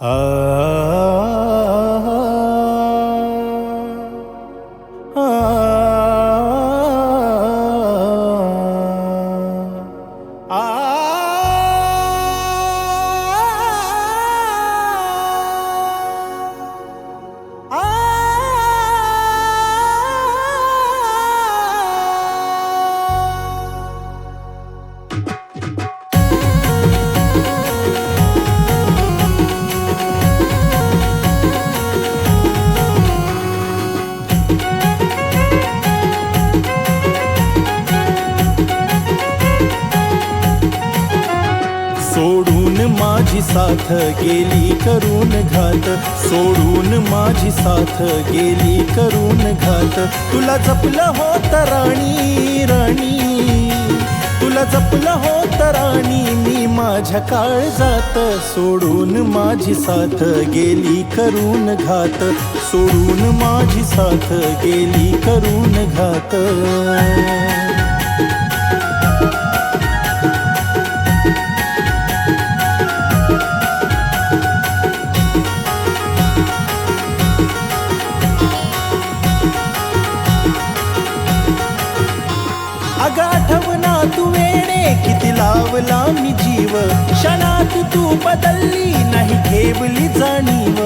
आ सोडून माझी साथ गेली करून घात, सोडून माझी साथ गेली करून घात. तुला जपलं होतं राणी राणी, तुला जपलं होतं राणी मी माझ्या काळजात. सोडून माझी साथ गेली करून घात, सोडून माझी साथ गेली करून घात. अगं आठवना तू वेडे किती लावला मी जीव, क्षणात तू बदलली नाही ठेवली जाणीव.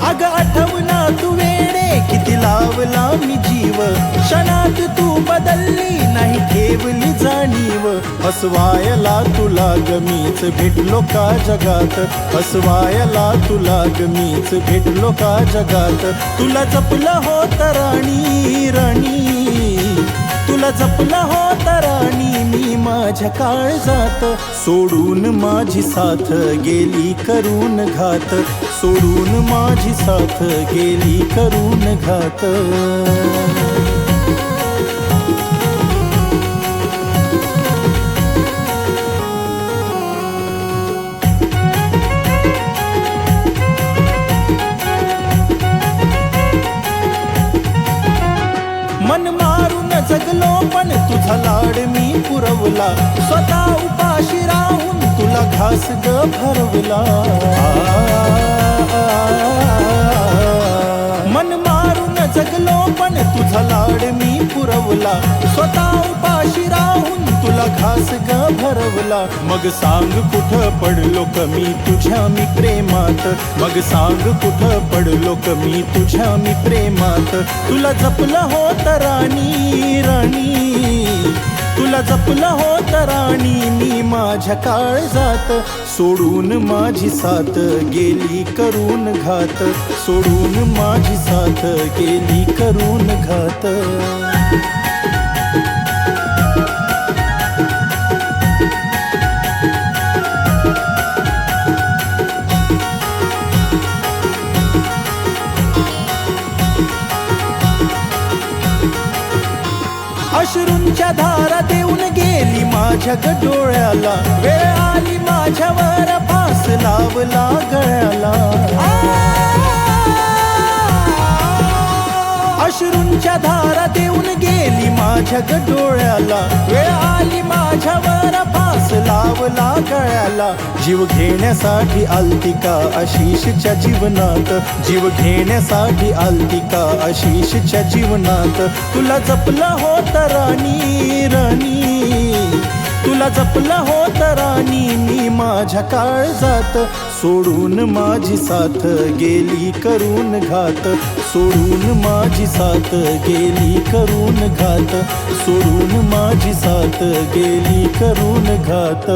अगं आठवना तू वेडे किती लावला मी जीव, क्षणात तू बदलली नाही ठेवली जाणीव. हसवायला तुला गमीच भेटलो का जगात, हसवायला तुला गमीच भेटलो का जगात. तुला जपलं होतं राणी राणी, तुला जपलं होतं राणी मी माझ्या काळजात. सोडून माझी साथ गेली करून घात, सोडून माझी साथ गेली करून घात. मन मारून जगलो पण तुझा लाड मी पुरवला, स्वतः उपाशी राहून तुला घास ग भरवला. मन मारून जगलो पण तुझा लाड मी पुरवला, स्वतः उपाशी राहून तुला घास ग भरवला. मग सांग कुठं पडलो कमी तुझ्या मी प्रेमात, मग सांग कुठं पडलो कमी तुझ्या मी प्रेमात. तुला जपलं होतं राणी राणी, तुला जपलं होतं राणी मी माझ्या काळजात. सोडून माझी साथ गेली करून घात, सोडून माझी साथ गेली करून घात. अश्रूंच्या धारा देऊन गेली माझ्या डोळ्याला, वेळ आली माझ्यावर फास लावला गळ्याला. अश्रूंच्या धारा देऊन गेली माझ्या डोळ्याला, वेळ आली माझ्यावर फास लावला गळ्याला. जीव घेण्यासाठी आलती का आशिषच्या जीवनात, जीव घेण्यासाठी आलती का आशिषच्या जीवनात. तुला जपलं होतं राणी राणी, तुला जपलं होतं राणी मी माझ्या काळजात. सोडून माझी साथ गेली करून घात, सोडून माझी साथ गेली करून घात, सोडून माझी साथ गेली करून घात.